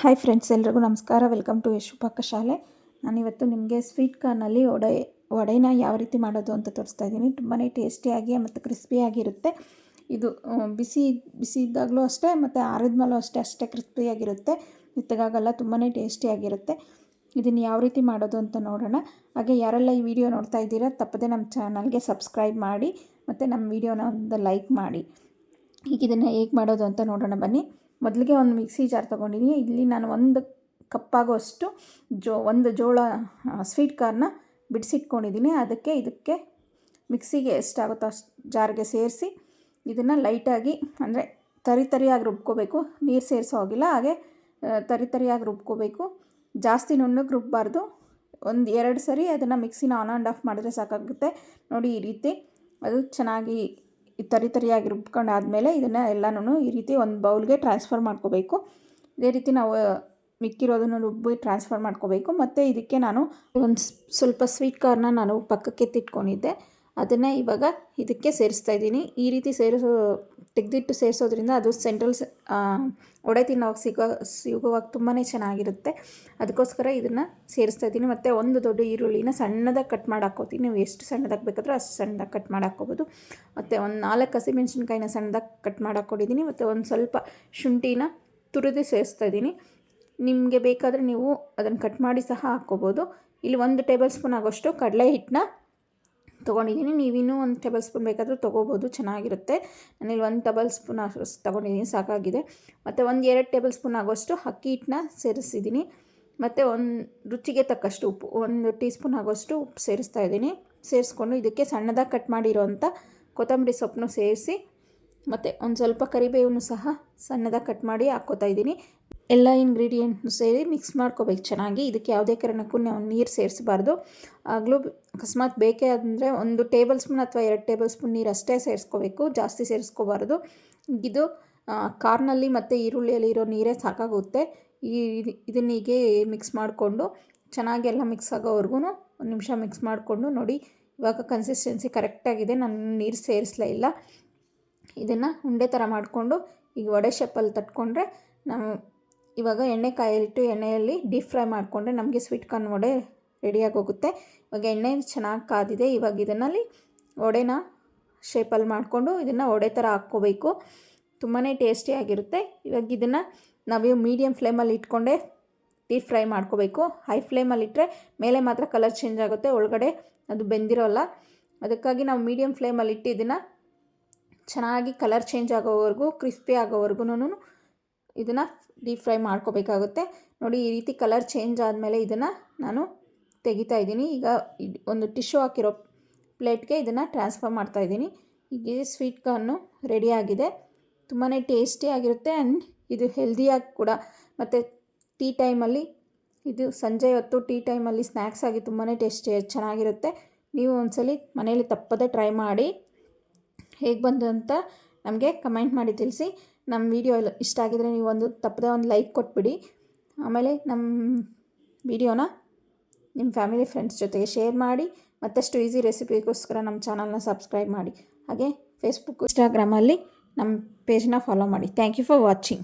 Hi friends, ಎಲ್ರಿಗೂ ನಮಸ್ಕಾರ. Welcome to Yashu ಪಾಕಶಾಲೆ. ನಾನಿವತ್ತು ನಿಮಗೆ ಸ್ವೀಟ್ ಕಾರ್ನಲ್ಲಿ ವಡೆನ ಯಾವ ರೀತಿ ಮಾಡೋದು ಅಂತ ತೋರಿಸ್ತಾ ಇದ್ದೀನಿ. ತುಂಬಾ ಟೇಸ್ಟಿಯಾಗಿ ಮತ್ತು ಕ್ರಿಸ್ಪಿಯಾಗಿರುತ್ತೆ. ಇದು ಬಿಸಿ ಇದ್ದಾಗಲೂ ಅಷ್ಟೇ ಮತ್ತು ಆರಿದ್ಮೇಲೂ ಅಷ್ಟೇ ಕ್ರಿಸ್ಪಿಯಾಗಿರುತ್ತೆ, ಮೆತ್ತಗಾಗಲ್ಲ, ತುಂಬಾ ಟೇಸ್ಟಿಯಾಗಿರುತ್ತೆ. ಇದನ್ನು ಯಾವ ರೀತಿ ಮಾಡೋದು ಅಂತ ನೋಡೋಣ. ಹಾಗೆ ಯಾರೆಲ್ಲ ಈ ವಿಡಿಯೋ ನೋಡ್ತಾ ಇದ್ದೀರಾ ತಪ್ಪದೆ ನಮ್ಮ ಚಾನಲ್ಗೆ ಸಬ್ಸ್ಕ್ರೈಬ್ ಮಾಡಿ ಮತ್ತು ನಮ್ಮ ವಿಡಿಯೋನ ಒಂದು ಲೈಕ್ ಮಾಡಿ. ಈಗ ಇದನ್ನು ಹೇಗೆ ಮಾಡೋದು ಅಂತ ನೋಡೋಣ ಬನ್ನಿ. ಮೊದಲಿಗೆ ಒಂದು ಮಿಕ್ಸಿ ಜಾರ್ ತೊಗೊಂಡಿದ್ದೀನಿ. ಇಲ್ಲಿ ನಾನು ಒಂದು ಕಪ್ಪಾಗುವಷ್ಟು ಒಂದು ಜೋಳ ಸ್ವೀಟ್ ಕಾರ್ನ ಬಿಡಿಸಿಟ್ಕೊಂಡಿದ್ದೀನಿ. ಇದಕ್ಕೆ ಮಿಕ್ಸಿಗೆ ಎಷ್ಟಾಗುತ್ತೋ ಅಷ್ಟು ಜಾರ್ಗೆ ಸೇರಿಸಿ ಇದನ್ನು ಲೈಟಾಗಿ ಅಂದರೆ ತರಿಯಾಗಿ ರುಬ್ಕೋಬೇಕು. ನೀರು ಸೇರಿಸೋ ಹೋಗಿಲ್ಲ, ಹಾಗೆ ತರಿಯಾಗಿ ರುಬ್ಕೋಬೇಕು. ಜಾಸ್ತಿ ನುಣ್ಣಗೆ ರುಬ್ಬಾರ್ದು. 1-2 ಸರಿ ಅದನ್ನು ಮಿಕ್ಸಿನ ಆನ್ ಆ್ಯಂಡ್ ಆಫ್ ಮಾಡಿದ್ರೆ ಸಾಕಾಗುತ್ತೆ. ನೋಡಿ, ಈ ರೀತಿ ಅದು ಚೆನ್ನಾಗಿ ತರಿಯಾಗಿ ರುಬ್ಕೊಂಡಾದಮೇಲೆ ಇದನ್ನು ಎಲ್ಲನೂ ಈ ರೀತಿ ಒಂದು ಬೌಲ್ಗೆ ಟ್ರಾನ್ಸ್ಫರ್ ಮಾಡ್ಕೋಬೇಕು. ಇದೇ ರೀತಿ ನಾವು ಮಿಕ್ಕಿರೋದನ್ನು ರುಬ್ಬಿ ಟ್ರಾನ್ಸ್ಫರ್ ಮಾಡ್ಕೋಬೇಕು. ಮತ್ತು ಇದಕ್ಕೆ ನಾನು ಒಂದು ಸ್ವಲ್ಪ ಸ್ವೀಟ್ ಕಾರ್ನ ನಾನು ಪಕ್ಕಕ್ಕೆ ಎತ್ತಿಟ್ಕೊಂಡಿದ್ದೆ, ಅದನ್ನು ಇವಾಗ ಇದಕ್ಕೆ ಸೇರಿಸ್ತಾ ಇದ್ದೀನಿ. ಈ ರೀತಿ ತೆಗೆದಿಟ್ಟು ಸೇರಿಸೋದ್ರಿಂದ ಅದು ಸೆಂಟ್ರಲ್ ಒಡೆ ತಿನ್ನೋವಾಗ ಸಿಗುವಾಗ ತುಂಬಾ ಚೆನ್ನಾಗಿರುತ್ತೆ. ಅದಕ್ಕೋಸ್ಕರ ಇದನ್ನು ಸೇರಿಸ್ತಾ ಇದ್ದೀನಿ. ಮತ್ತು ಒಂದು ದೊಡ್ಡ ಈರುಳ್ಳಿನ ಸಣ್ಣದಾಗಿ ಕಟ್ ಮಾಡಿ ಹಾಕ್ಕೋತೀನಿ. ನೀವು ಎಷ್ಟು ಸಣ್ಣದಾಗಿ ಬೇಕಾದರೂ ಅಷ್ಟು ಸಣ್ಣದಾಗಿ ಕಟ್ ಮಾಡಿ ಹಾಕ್ಕೋಬೋದು. ಮತ್ತು ಒಂದು 4 ಹಸಿಮೆಣ್ಸಿನ್ಕಾಯಿನ ಸಣ್ಣದಾಗಿ ಕಟ್ ಮಾಡಿ ಹಾಕ್ಕೊಂಡಿದ್ದೀನಿ. ಮತ್ತು ಒಂದು ಸ್ವಲ್ಪ ಶುಂಠಿನ ತುರಿದು ಸೇರಿಸ್ತಾ ಇದ್ದೀನಿ. ನಿಮಗೆ ಬೇಕಾದರೆ ನೀವು ಅದನ್ನು ಕಟ್ ಮಾಡಿ ಸಹ ಹಾಕ್ಕೋಬೋದು. ಇಲ್ಲಿ 1 ಟೇಬಲ್ ಸ್ಪೂನ್ ಆಗೋಷ್ಟು ಕಡಲೆ ಹಿಟ್ಟನ್ನ ತೊಗೊಂಡಿದ್ದೀನಿ. ನೀವಿನ್ನೂ 1 ಟೇಬಲ್ ಸ್ಪೂನ್ ಬೇಕಾದರೂ ತೊಗೋಬೋದು, ಚೆನ್ನಾಗಿರುತ್ತೆ. ನಾನಿಲ್ಲಿ 1 ಟೇಬಲ್ ಸ್ಪೂನ್ ಅಷ್ಟು ತೊಗೊಂಡಿದ್ದೀನಿ, ಸಾಕಾಗಿದೆ. ಮತ್ತು 1-2 ಟೇಬಲ್ ಸ್ಪೂನ್ ಆಗೋಷ್ಟು ಅಕ್ಕಿ ಹಿಟ್ಟನ್ನ ಸೇರಿಸಿದ್ದೀನಿ. ಮತ್ತು ರುಚಿಗೆ ತಕ್ಕಷ್ಟು ಉಪ್ಪು, 1 ಟೀ ಸ್ಪೂನ್ ಆಗೋಷ್ಟು ಉಪ್ಪು ಸೇರಿಸ್ತಾ ಇದ್ದೀನಿ. ಸೇರಿಸ್ಕೊಂಡು ಇದಕ್ಕೆ ಸಣ್ಣದಾಗಿ ಕಟ್ ಮಾಡಿರೋವಂಥ ಕೊತ್ತಂಬರಿ ಸೊಪ್ಪನ್ನು ಸೇರಿಸಿ ಮತ್ತು ಒಂದು ಸ್ವಲ್ಪ ಕರಿಬೇವನ್ನು ಸಹ ಸಣ್ಣದಾಗಿ ಕಟ್ ಮಾಡಿ ಹಾಕ್ಕೋತಾ ಇದ್ದೀನಿ. ಎಲ್ಲ ಇಂಗ್ರೀಡಿಯೆಂಟ್ನು ಸೇರಿ ಮಿಕ್ಸ್ ಮಾಡ್ಕೋಬೇಕು ಚೆನ್ನಾಗಿ. ಇದಕ್ಕೆ ಯಾವುದೇ ಕಾರಣಕ್ಕೂ ನಾವು ನೀರು ಸೇರಿಸಬಾರ್ದು. ಆಗಲೂ ಅಕಸ್ಮಾತ್ ಬೇಕೇ ಅಂದರೆ 1 ಟೇಬಲ್ ಸ್ಪೂನ್ ಅಥವಾ 2 ಟೇಬಲ್ ಸ್ಪೂನ್ ನೀರು ಅಷ್ಟೇ ಸೇರಿಸ್ಕೋಬೇಕು, ಜಾಸ್ತಿ ಸೇರಿಸ್ಕೋಬಾರ್ದು. ಇದು ಕಾರ್ನಲ್ಲಿ ಮತ್ತು ಈರುಳ್ಳಿಯಲ್ಲಿ ಇರೋ ನೀರೇ ಸಾಕಾಗುತ್ತೆ. ಇದನ್ನೀಗೆ ಮಿಕ್ಸ್ ಮಾಡಿಕೊಂಡು ಚೆನ್ನಾಗಿ ಎಲ್ಲ ಮಿಕ್ಸ್ ಆಗೋವರೆಗೂ 1 ನಿಮಿಷ ಮಿಕ್ಸ್ ಮಾಡಿಕೊಂಡು ನೋಡಿ, ಇವಾಗ ಕನ್ಸಿಸ್ಟೆನ್ಸಿ ಕರೆಕ್ಟಾಗಿದೆ. ನಾನು ನೀರು ಸೇರಿಸಲೇ ಇಲ್ಲ. ಇದನ್ನು ಉಂಡೆ ಥರ ಮಾಡಿಕೊಂಡು ಈಗ ವಡೆ ಶೇಪಲ್ಲಿ ತಟ್ಕೊಂಡ್ರೆ ನಾವು ಇವಾಗ ಕಾಯಿಲಿಟ್ಟು ಎಣ್ಣೆಯಲ್ಲಿ ಡೀಪ್ ಫ್ರೈ ಮಾಡಿಕೊಂಡ್ರೆ ನಮಗೆ ಸ್ವೀಟ್ ಕಾರ್ನ್ ವಡೆ ರೆಡಿಯಾಗಿ ಹೋಗುತ್ತೆ. ಇವಾಗ ಎಣ್ಣೆ ಚೆನ್ನಾಗಿ ಕಾದಿದೆ. ಇವಾಗ ಇದನ್ನಲ್ಲಿ ವಡೆನ ಶೇಪಲ್ಲಿ ಮಾಡಿಕೊಂಡು ಇದನ್ನು ವಡೆ ಥರ ಹಾಕ್ಕೋಬೇಕು. ತುಂಬಾ ಟೇಸ್ಟಿಯಾಗಿರುತ್ತೆ. ಇವಾಗ ಇದನ್ನು ನಾವು ಮೀಡಿಯಮ್ ಫ್ಲೇಮಲ್ಲಿ ಇಟ್ಕೊಂಡೆ ಡೀಪ್ ಫ್ರೈ ಮಾಡ್ಕೋಬೇಕು. ಹೈ ಫ್ಲೇಮಲ್ಲಿ ಇಟ್ಟರೆ ಮೇಲೆ ಮಾತ್ರ ಕಲರ್ ಚೇಂಜ್ ಆಗುತ್ತೆ, ಒಳಗಡೆ ಅದು ಬೆಂದಿರೋಲ್ಲ. ಅದಕ್ಕಾಗಿ ನಾವು ಮೀಡಿಯಮ್ ಫ್ಲೇಮಲ್ಲಿ ಇಟ್ಟು ಇದನ್ನು ಚೆನ್ನಾಗಿ ಕಲರ್ ಚೇಂಜ್ ಆಗೋವರೆಗೂ, ಕ್ರಿಸ್ಪಿ ಆಗೋವರೆಗೂ ಇದನ್ನು ಡೀಪ್ ಫ್ರೈ ಮಾಡ್ಕೋಬೇಕಾಗುತ್ತೆ. ನೋಡಿ, ಈ ರೀತಿ ಕಲರ್ ಚೇಂಜ್ ಆದಮೇಲೆ ಇದನ್ನು ನಾನು ತೆಗಿತಾ ಇದ್ದೀನಿ. ಈಗ ಒಂದು ಟಿಶ್ಯೂ ಹಾಕಿರೋ ಪ್ಲೇಟ್ಗೆ ಇದನ್ನು ಟ್ರಾನ್ಸ್ಫರ್ ಮಾಡ್ತಾಯಿದ್ದೀನಿ. ಈಗ ಸ್ವೀಟ್ ಕಾರ್ನು ರೆಡಿಯಾಗಿದೆ. ತುಂಬಾ ಟೇಸ್ಟಿಯಾಗಿರುತ್ತೆ ಆ್ಯಂಡ್ ಇದು ಹೆಲ್ದಿಯಾಗಿ ಕೂಡ. ಮತ್ತು ಟೀ ಟೈಮಲ್ಲಿ, ಇದು ಸಂಜೆ ಹೊತ್ತು ಟೀ ಟೈಮಲ್ಲಿ ಸ್ನ್ಯಾಕ್ಸ್ ಆಗಿ ತುಂಬಾ ಚೆನ್ನಾಗಿರುತ್ತೆ. ನೀವು ಒಂದ್ಸಲಿ ಮನೇಲಿ ತಪ್ಪದೆ ಟ್ರೈ ಮಾಡಿ ಹೇಗೆ ಬಂದು ಅಂತ ನಮಗೆ ಕಮೆಂಟ್ ಮಾಡಿ ತಿಳಿಸಿ. ನಮ್ಮ ವಿಡಿಯೋ ಇಷ್ಟ ಆಗಿದರೆ ನೀವು ತಪ್ಪದೆ ಒಂದು ಲೈಕ್ ಕೊಟ್ಬಿಡಿ. ಆಮೇಲೆ ನಮ್ಮ ವಿಡಿಯೋನ ನಿಮ್ಮ ಫ್ಯಾಮಿಲಿ ಫ್ರೆಂಡ್ಸ್ ಜೊತೆಗೆ ಶೇರ್ ಮಾಡಿ. ಮತ್ತಷ್ಟು ಈಸಿ ರೆಸಿಪಿಗೋಸ್ಕರ ನಮ್ಮ ಚಾನಲ್ನ ಸಬ್ಸ್ಕ್ರೈಬ್ ಮಾಡಿ. ಹಾಗೆ ಫೇಸ್ಬುಕ್, ಇನ್ಸ್ಟಾಗ್ರಾಮಲ್ಲಿ ನಮ್ಮ ಪೇಜ್ನ ಫಾಲೋ ಮಾಡಿ. Thank you for watching.